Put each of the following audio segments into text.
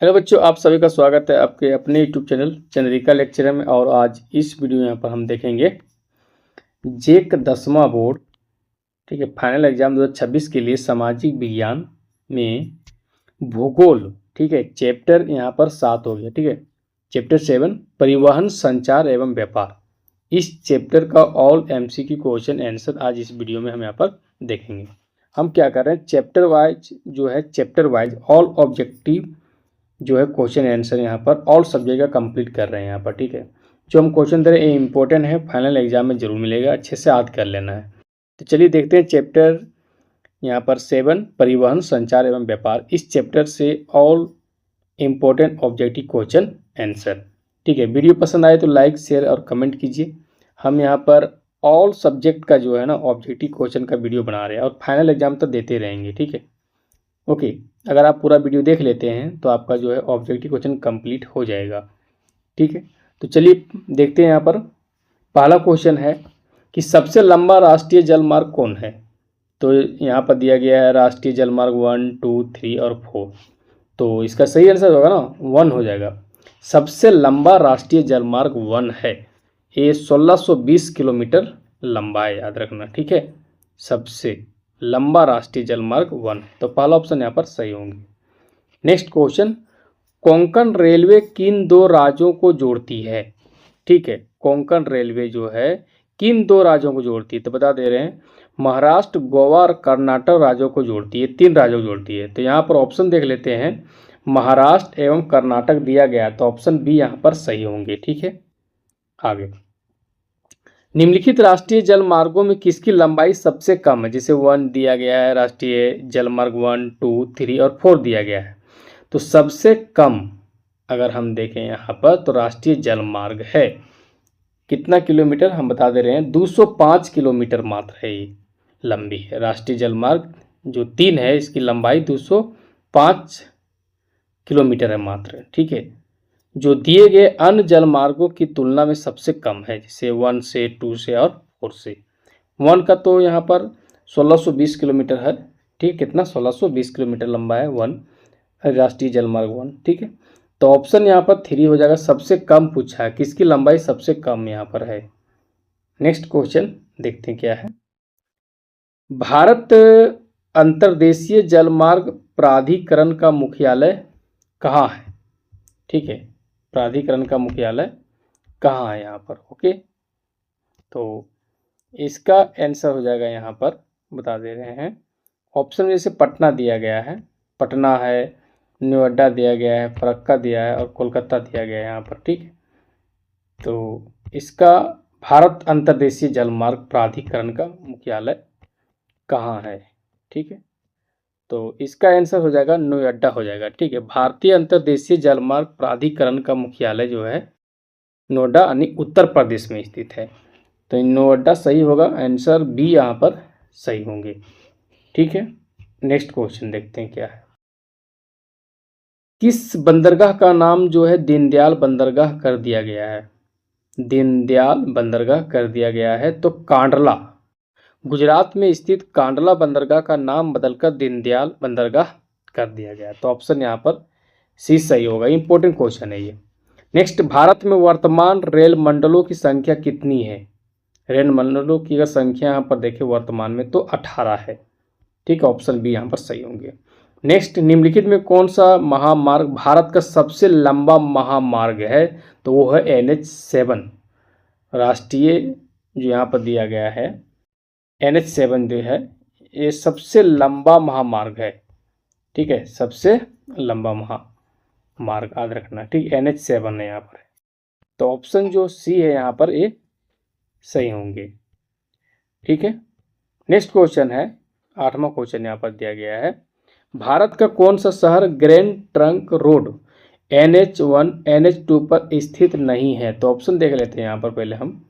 Hello बच्चों, आप सभी का स्वागत है आपके अपने यूट्यूब चैनल चंद्रिका लेक्चरर में। और आज इस वीडियो यहाँ पर हम देखेंगे जेक 10वां बोर्ड, ठीक है, फाइनल एग्जाम 2026 के लिए सामाजिक विज्ञान में भूगोल, ठीक है, चैप्टर यहाँ पर 7 हो गया, ठीक है। चैप्टर 7 परिवहन, संचार एवं व्यापार। इस चैप्टर का ऑल एमसीक्यू क्वेश्चन आंसर आज इस वीडियो में हम यहाँ पर देखेंगे। हम क्या कर रहे हैं, चैप्टर वाइज जो है, चैप्टर वाइज ऑल ऑब्जेक्टिव जो है क्वेश्चन आंसर यहाँ पर ऑल सब्जेक्ट का कंप्लीट कर रहे हैं यहाँ पर, ठीक है। जो हम क्वेश्चन दे रहे हैं ये इंपॉर्टेंट है, फाइनल एग्जाम में जरूर मिलेगा, अच्छे से याद कर लेना है। तो चलिए देखते हैं चैप्टर यहाँ पर 7 परिवहन, संचार एवं व्यापार। इस चैप्टर से all important objective question answer, ठीक है। वीडियो पसंद आए तो लाइक शेयर और कमेंट कीजिए। हम यहाँ पर ऑल सब्जेक्ट का जो है ना ऑब्जेक्टिव क्वेश्चन का वीडियो बना रहे हैं और फाइनल एग्जाम तक देते रहेंगे, ठीक है। ओके, अगर आप पूरा वीडियो देख लेते हैं तो आपका जो है ऑब्जेक्टिव क्वेश्चन कंप्लीट हो जाएगा, ठीक है। तो चलिए देखते हैं। यहाँ पर पहला क्वेश्चन है कि सबसे लंबा राष्ट्रीय जलमार्ग कौन है। तो यहाँ पर दिया गया है राष्ट्रीय जलमार्ग 1, 2, 3 और 4। तो इसका सही आंसर होगा ना 1 हो जाएगा। सबसे लंबा राष्ट्रीय जलमार्ग 1 है। ये 1620 किलोमीटर लंबा है, याद रखना, ठीक है। सबसे लंबा राष्ट्रीय जलमार्ग 1, तो पहला ऑप्शन यहाँ पर सही होंगे। नेक्स्ट क्वेश्चन, कोंकण रेलवे किन दो राज्यों को जोड़ती है, ठीक है। कोंकण रेलवे जो है किन दो राज्यों को जोड़ती है, तो बता दे रहे हैं महाराष्ट्र, गोवा और कर्नाटक राज्यों को जोड़ती है, 3 राज्यों को जोड़ती है। तो यहाँ पर ऑप्शन देख लेते हैं, महाराष्ट्र एवं कर्नाटक दिया गया, तो ऑप्शन बी यहाँ पर सही होंगे, ठीक है। आगे, निम्नलिखित राष्ट्रीय जलमार्गों में किसकी लंबाई सबसे कम है। जैसे 1 दिया गया है, राष्ट्रीय जलमार्ग 1, 2, 3 और 4 दिया गया है। तो सबसे कम अगर हम देखें यहाँ पर तो राष्ट्रीय जलमार्ग है कितना किलोमीटर, हम बता दे रहे हैं 205 किलोमीटर मात्र है, ये लंबी है। राष्ट्रीय जलमार्ग जो 3 है इसकी लंबाई 205 किलोमीटर है मात्र, ठीक है। जो दिए गए अन्य जलमार्गों की तुलना में सबसे कम है, जैसे 1 से 2 से और 4 से। 1 का तो यहाँ पर 1620 किलोमीटर है, ठीक, कितना 1620 किलोमीटर लंबा है 1 राष्ट्रीय जलमार्ग 1, ठीक है। तो ऑप्शन यहाँ पर 3 हो जाएगा, सबसे कम पूछा है, किसकी लंबाई सबसे कम यहाँ पर है। नेक्स्ट क्वेश्चन देखते हैं क्या है। भारत अंतर्देशीय जलमार्ग प्राधिकरण का मुख्यालय कहाँ है, ठीक है। प्राधिकरण का मुख्यालय कहाँ है यहाँ पर, ओके। तो इसका आंसर हो जाएगा, यहाँ पर बता दे रहे हैं ऑप्शन में, जैसे पटना दिया गया है, पटना है, नोएडा दिया गया है, फरक्का दिया है और कोलकाता दिया गया है यहाँ पर, ठीक है। तो इसका भारत अंतर्देशीय जलमार्ग प्राधिकरण का मुख्यालय कहाँ है, ठीक है। तो इसका आंसर हो जाएगा नोएडा हो जाएगा, ठीक है। भारतीय अंतर्देशीय जलमार्ग प्राधिकरण का मुख्यालय जो है नोएडा यानी उत्तर प्रदेश में स्थित है। तो नोएडा सही होगा, आंसर बी यहाँ पर सही होंगे, ठीक है। नेक्स्ट क्वेश्चन देखते हैं क्या है। किस बंदरगाह का नाम जो है दीनदयाल बंदरगाह कर दिया गया है। दीनदयाल बंदरगाह कर दिया गया है, तो कांडला, गुजरात में स्थित कांडला बंदरगाह का नाम बदलकर दीनदयाल बंदरगाह कर दिया गया। तो ऑप्शन यहाँ पर सी सही होगा, इंपॉर्टेंट क्वेश्चन है ये। नेक्स्ट, भारत में वर्तमान रेल मंडलों की संख्या कितनी है। रेल मंडलों की अगर संख्या यहाँ पर देखें वर्तमान में तो 18 है, ठीक है। ऑप्शन बी यहाँ पर सही होंगे। नेक्स्ट, निम्नलिखित में कौन सा महामार्ग भारत का सबसे लंबा महामार्ग है, तो वो है NH7 राष्ट्रीय, जो यहाँ पर दिया गया है NH7 जो है ये सबसे लंबा महामार्ग है, ठीक है। सबसे लंबा महामार्ग याद रखना, ठीक, NH7 है यहाँ पर। तो ऑप्शन जो सी है यहाँ पर ये सही होंगे, ठीक है। नेक्स्ट क्वेश्चन है, 8वां क्वेश्चन यहाँ पर दिया गया है। भारत का कौन सा शहर grand trunk road NH1 NH2 पर स्थित नहीं है। तो ऑप्शन देख लेते हैं यहाँ पर पहले हम।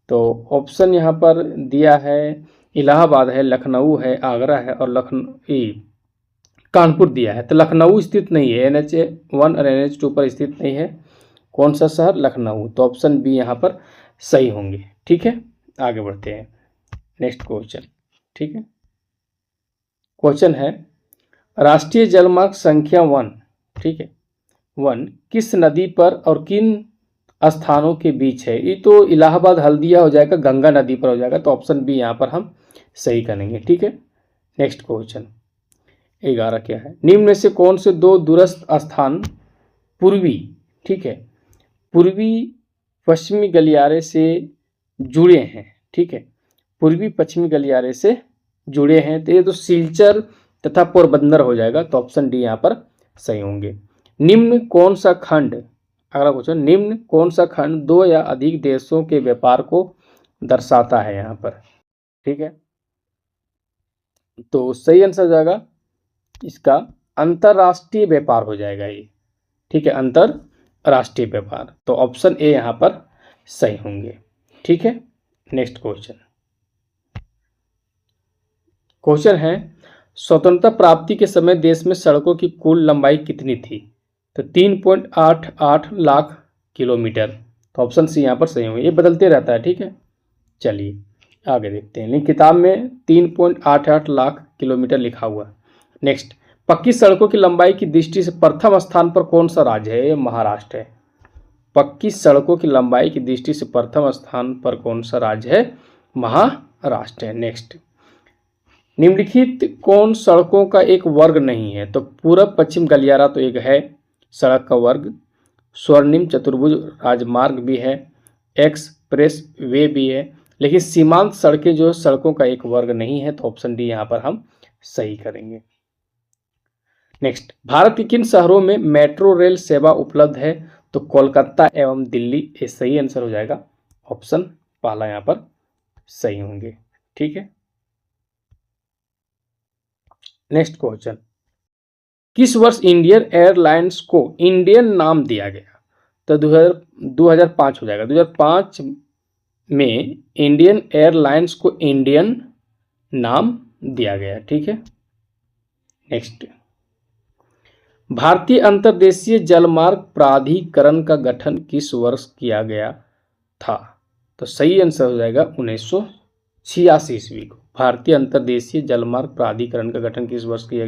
तो ऑप्शन यहाँ पर दिया है इलाहाबाद है, लखनऊ है, आगरा है और कानपुर दिया है। तो लखनऊ स्थित नहीं है, NH1 और NH2 पर स्थित नहीं है। कौन सा शहर, लखनऊ। तो ऑप्शन बी यहाँ पर सही होंगे, ठीक है। आगे बढ़ते हैं नेक्स्ट क्वेश्चन, ठीक है। क्वेश्चन है राष्ट्रीय जलमार्ग संख्या 1, ठीक है, वन किस नदी पर और किन स्थानों के बीच है? ये तो इलाहाबाद हल्दिया हो जाएगा, गंगा नदी पर हो जाएगा, तो ऑप्शन बी यहाँ पर हम सही करेंगे। ठीक है, नेक्स्ट क्वेश्चन 11 क्या है? निम्न में से कौन से दो दूरस्थ स्थान पूर्वी, ठीक है, पूर्वी पश्चिमी गलियारे से जुड़े हैं? ठीक है, पूर्वी पश्चिमी गलियारे से जुड़े हैं, तो ये तो सिलचर तथा पोरबंदर हो जाएगा, तो ऑप्शन डी यहाँ पर सही होंगे। निम्न कौन सा खंड, अगला क्वेश्चन, निम्न कौन सा खंड दो या अधिक देशों के व्यापार को दर्शाता है यहाँ पर? ठीक है, तो सही आंसर हो जाएगा इसका अंतरराष्ट्रीय व्यापार हो जाएगा ये। ठीक है, अंतरराष्ट्रीय व्यापार, तो ऑप्शन ए यहाँ पर सही होंगे। ठीक है, नेक्स्ट क्वेश्चन है, स्वतंत्रता प्राप्ति के समय देश में सड़कों की कुल लंबाई कितनी थी? तो 3.88 लाख किलोमीटर, तो ऑप्शन सी यहाँ पर सही होंगे। ये बदलते रहता है। ठीक है, चलिए आगे देखते हैं, लेकिन किताब में 3.88 लाख किलोमीटर लिखा हुआ। नेक्स्ट, पक्की सड़कों की लंबाई की दृष्टि से प्रथम स्थान पर कौन सा राज्य है? ये महाराष्ट्र है। पक्की सड़कों की लंबाई की दृष्टि से प्रथम स्थान पर कौन सा राज्य है? महाराष्ट्र है। नेक्स्ट, निम्नलिखित कौन सड़कों का एक वर्ग नहीं है? तो पूरब पश्चिम गलियारा तो एक है सड़क का वर्ग, स्वर्णिम चतुर्भुज राजमार्ग भी है, एक्सप्रेस वे भी है, लेकिन सीमांत सड़कें जो सड़कों का एक वर्ग नहीं है, तो ऑप्शन डी यहाँ पर हम सही करेंगे। नेक्स्ट, भारत के किन शहरों में मेट्रो रेल सेवा उपलब्ध है? तो कोलकाता एवं दिल्ली, ये सही आंसर हो जाएगा, ऑप्शन पहला यहाँ पर सही होंगे। ठीक है, नेक्स्ट क्वेश्चन, किस वर्ष इंडियन एयरलाइंस को इंडियन नाम दिया गया? तो 2005 हो जाएगा। 2005 में इंडियन एयरलाइंस को इंडियन नाम दिया गया। ठीक है, नेक्स्ट, भारतीय अंतर्देशीय जलमार्ग प्राधिकरण का गठन किस वर्ष किया गया था? तो सही आंसर हो जाएगा 1986 ईस्वी को। भारतीय अंतर्देशीय जलमार्ग प्राधिकरण का गठन किस वर्ष किया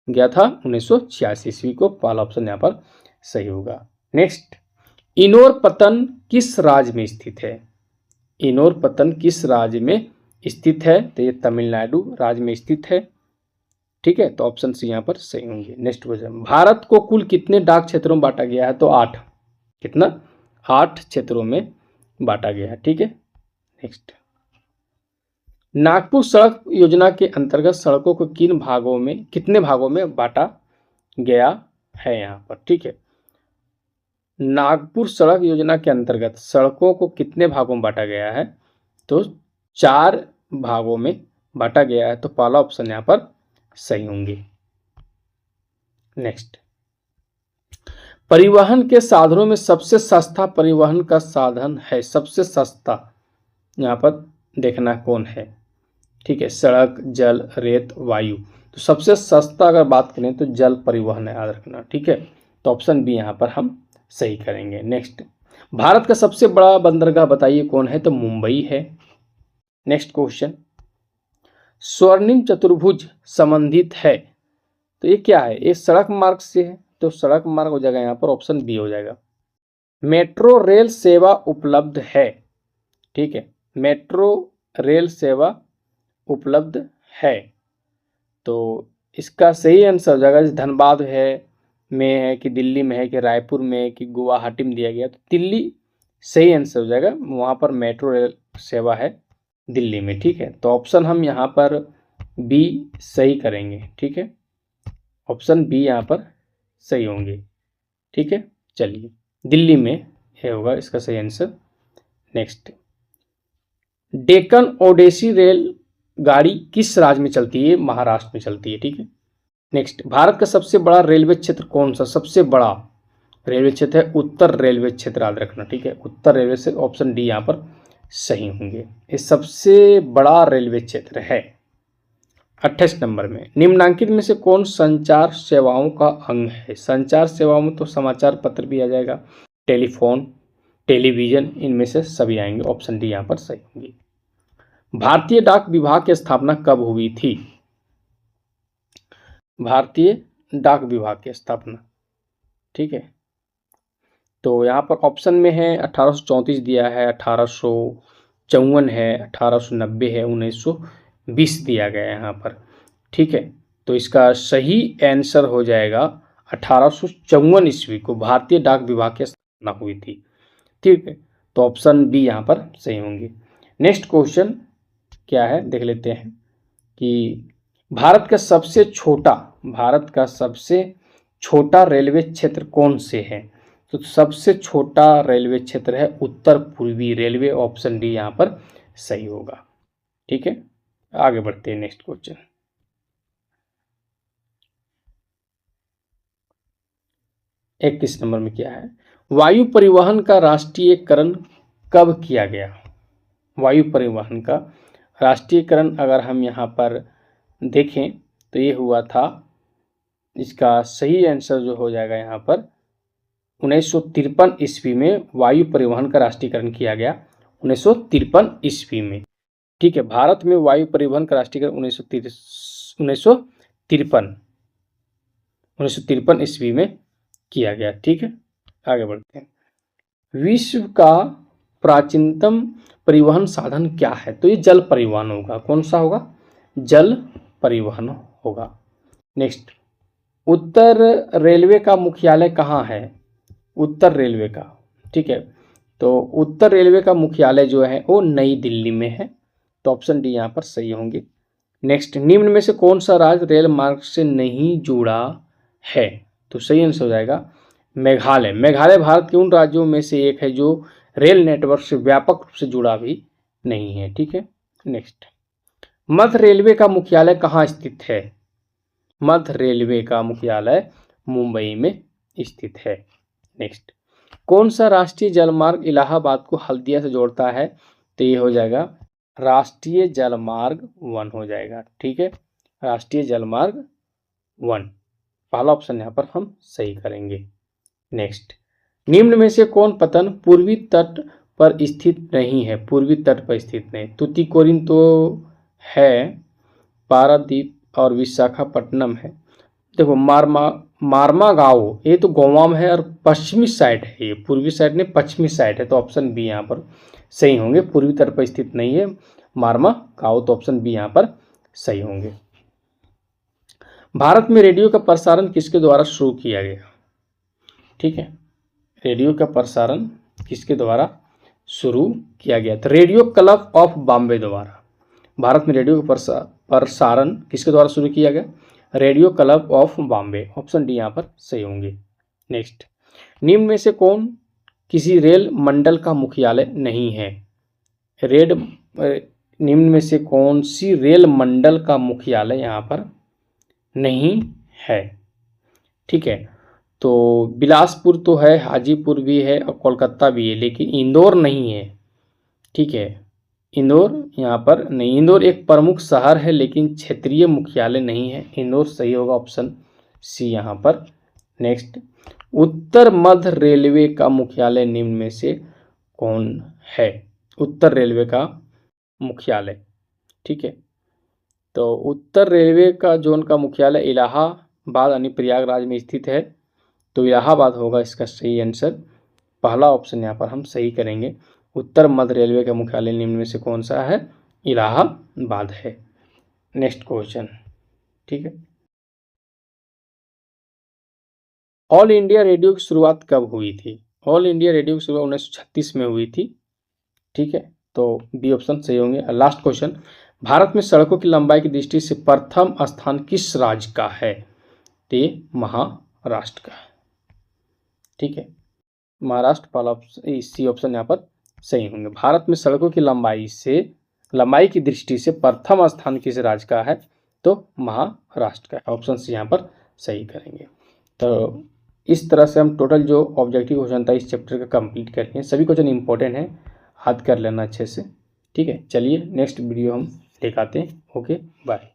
गया था? 1986 ईस्वी को, पहला ऑप्शन यहाँ पर सही होगा। नेक्स्ट, इनोर पतन किस राज्य में स्थित है? इनोर पतन किस राज्य में स्थित है? तो ये तमिलनाडु राज्य में स्थित है। ठीक है, तो ऑप्शन सी यहाँ पर सही होंगे। नेक्स्ट क्वेश्चन, भारत को कुल कितने डाक क्षेत्रों में बांटा गया है? तो 8, कितना? 8 क्षेत्रों में बांटा गया है। ठीक है, नेक्स्ट, नागपुर सड़क योजना के अंतर्गत सड़कों को कितने भागों में बांटा गया है यहाँ पर? ठीक है, नागपुर सड़क योजना के अंतर्गत सड़कों को कितने भागों में बांटा गया है? तो 4 भागों में बांटा गया है, तो पहला ऑप्शन यहाँ पर सही होंगे। नेक्स्ट, परिवहन के साधनों में सबसे सस्ता परिवहन का साधन है? सबसे सस्ता यहाँ पर देखना कौन है। ठीक है, सड़क, जल, रेत, वायु, तो सबसे सस्ता अगर बात करें तो जल परिवहन है, याद रखना। ठीक है, तो ऑप्शन बी यहाँ पर हम सही करेंगे। नेक्स्ट, भारत का सबसे बड़ा बंदरगाह बताइए कौन है? तो मुंबई है। नेक्स्ट क्वेश्चन, स्वर्णिम चतुर्भुज संबंधित है, तो ये क्या है? ये सड़क मार्ग से है, तो सड़क मार्ग हो जाएगा यहाँ पर, ऑप्शन बी हो जाएगा। मेट्रो रेल सेवा उपलब्ध है। ठीक है, मेट्रो रेल सेवा उपलब्ध है, तो इसका सही आंसर हो जाएगा, धनबाद है कि दिल्ली में है कि रायपुर में है कि गुवाहाटी में दिया गया, तो दिल्ली सही आंसर हो जाएगा, वहाँ पर मेट्रो रेल सेवा है दिल्ली में। ठीक है, तो ऑप्शन हम यहाँ पर बी सही करेंगे। ठीक है, ऑप्शन बी यहाँ पर सही होंगे। ठीक है, चलिए दिल्ली में ये होगा इसका सही answer. Next, Deccan Odyssey rail गाड़ी किस राज्य में चलती है? महाराष्ट्र में चलती है। ठीक है, नेक्स्ट, भारत का सबसे बड़ा रेलवे क्षेत्र कौन सा? सबसे बड़ा रेलवे क्षेत्र है उत्तर रेलवे क्षेत्र, याद रखना। ठीक है, उत्तर रेलवे से, ऑप्शन डी यहाँ पर सही होंगे। ये सबसे बड़ा रेलवे क्षेत्र है। 28 नंबर में, निम्नांकित में से कौन संचार सेवाओं का अंग है? संचार सेवाओं में तो समाचार पत्र भी आ जाएगा, टेलीफोन, टेलीविजन, इनमें से सभी आएंगे, ऑप्शन डी यहाँ पर सही होंगी। भारतीय डाक विभाग की स्थापना कब हुई थी? भारतीय डाक विभाग की स्थापना ठीक है। तो यहाँ पर ऑप्शन में है 1834 दिया है, 1854 है, 1890 है, 1920 दिया गया है यहाँ पर। ठीक है, तो इसका सही आंसर हो जाएगा 1854 ईस्वी को भारतीय डाक विभाग की स्थापना हुई थी। ठीक है, तो ऑप्शन बी यहाँ पर सही होंगे। नेक्स्ट क्वेश्चन क्या है देख लेते हैं कि भारत का सबसे छोटा रेलवे क्षेत्र कौन से है। तो सबसे छोटा रेलवे क्षेत्र है उत्तर पूर्वी रेलवे, ऑप्शन डी यहाँ पर सही होगा। ठीक है, आगे बढ़ते हैं नेक्स्ट क्वेश्चन। 21 नंबर में क्या है, वायु परिवहन का राष्ट्रीयकरण कब किया गया। वायु परिवहन का राष्ट्रीयकरण अगर हम यहाँ पर देखें तो ये हुआ था, इसका सही आंसर जो हो जाएगा यहाँ पर 1953 ईस्वी में वायु परिवहन का राष्ट्रीयकरण किया गया, 1953 ईस्वी में। ठीक है, भारत में वायु परिवहन का राष्ट्रीयकरण 1953 ईस्वी में किया गया। ठीक है, आगे बढ़ते हैं। विश्व का प्राचीनतम परिवहन साधन क्या है। तो ये जल परिवहन होगा। कौन सा होगा, जल परिवहन होगा। नेक्स्ट, उत्तर रेलवे का मुख्यालय कहाँ है। उत्तर रेलवे का, ठीक है, तो उत्तर रेलवे का मुख्यालय जो है वो नई दिल्ली में है, तो ऑप्शन डी यहाँ पर सही होंगे। नेक्स्ट, निम्न में से कौन सा राज्य रेल मार्ग से नहीं जुड़ा है। तो सही आंसर हो जाएगा मेघालय। मेघालय भारत के उन राज्यों में से एक है जो रेल नेटवर्क से व्यापक रूप से जुड़ा भी नहीं है। ठीक है, नेक्स्ट, मध्य रेलवे का मुख्यालय कहाँ स्थित है। मध्य रेलवे का मुख्यालय मुंबई में स्थित है। नेक्स्ट, कौन सा राष्ट्रीय जलमार्ग इलाहाबाद को हल्दिया से जोड़ता है। तो ये हो जाएगा राष्ट्रीय जलमार्ग 1 हो जाएगा। ठीक है, राष्ट्रीय जलमार्ग 1, पहला ऑप्शन यहाँ पर हम सही करेंगे। नेक्स्ट, निम्न में से कौन पतन पूर्वी तट पर स्थित नहीं है। पूर्वी तट पर स्थित नहीं, तुतीकोरिन तो है, पारादीप और विशाखापट्टनम है। देखो मारमा गाँव ये तो गोवा में है और पश्चिमी साइड है, ये पूर्वी साइड नहीं पश्चिमी साइड है, तो ऑप्शन बी यहाँ पर सही होंगे। पूर्वी तट पर स्थित नहीं है मारमा गाँव, तो ऑप्शन बी यहाँ पर सही होंगे। भारत में रेडियो का प्रसारण किसके द्वारा शुरू किया गया। ठीक है, रेडियो का प्रसारण किसके द्वारा शुरू किया गया। तो रेडियो क्लब ऑफ बॉम्बे द्वारा भारत में रेडियो का प्रसारण किसके द्वारा शुरू किया गया। Radio club of Bombay, option D यहाँ पर सही होंगे। नेक्स्ट, निम्न में से कौन किसी रेल मंडल का मुख्यालय नहीं है। निम्न में से कौन सी रेल मंडल का मुख्यालय यहाँ पर नहीं है। ठीक है, तो बिलासपुर तो है, हाजीपुर भी है और कोलकाता भी है, लेकिन इंदौर नहीं है। ठीक है, इंदौर यहाँ पर नहीं, इंदौर एक प्रमुख शहर है लेकिन क्षेत्रीय मुख्यालय नहीं है। इंदौर सही होगा, ऑप्शन सी यहाँ पर। नेक्स्ट, उत्तर मध्य रेलवे का मुख्यालय निम्न में से कौन है। उत्तर रेलवे का मुख्यालय, ठीक है, तो उत्तर रेलवे का जोन का मुख्यालय इलाहाबाद यानी प्रयागराज में स्थित है, तो इलाहाबाद होगा इसका सही आंसर। पहला ऑप्शन यहाँ पर हम सही करेंगे। उत्तर मध्य रेलवे का मुख्यालय निम्न में से कौन सा है, इलाहाबाद है। नेक्स्ट क्वेश्चन, ठीक है, ऑल इंडिया रेडियो की शुरुआत कब हुई थी। ऑल इंडिया रेडियो की शुरुआत 1936 में हुई थी। ठीक है, तो बी ऑप्शन सही होंगे। लास्ट क्वेश्चन, भारत में सड़कों की लंबाई की दृष्टि से प्रथम स्थान किस राज्य का है। तो ये महाराष्ट्र का है। ठीक है, महाराष्ट्र पहला ऑप्शन, सी ऑप्शन यहाँ पर सही होंगे। भारत में सड़कों की लंबाई की दृष्टि से प्रथम स्थान किस राज्य का है, तो महाराष्ट्र का है, ऑप्शन सी यहाँ पर सही करेंगे। तो इस तरह से हम टोटल जो ऑब्जेक्टिव क्वेश्चन था इस चैप्टर का कंप्लीट करेंगे। सभी क्वेश्चन इंपॉर्टेंट है, याद कर लेना अच्छे से। ठीक है, चलिए नेक्स्ट वीडियो हम दिखाते हैं। Okay, bye.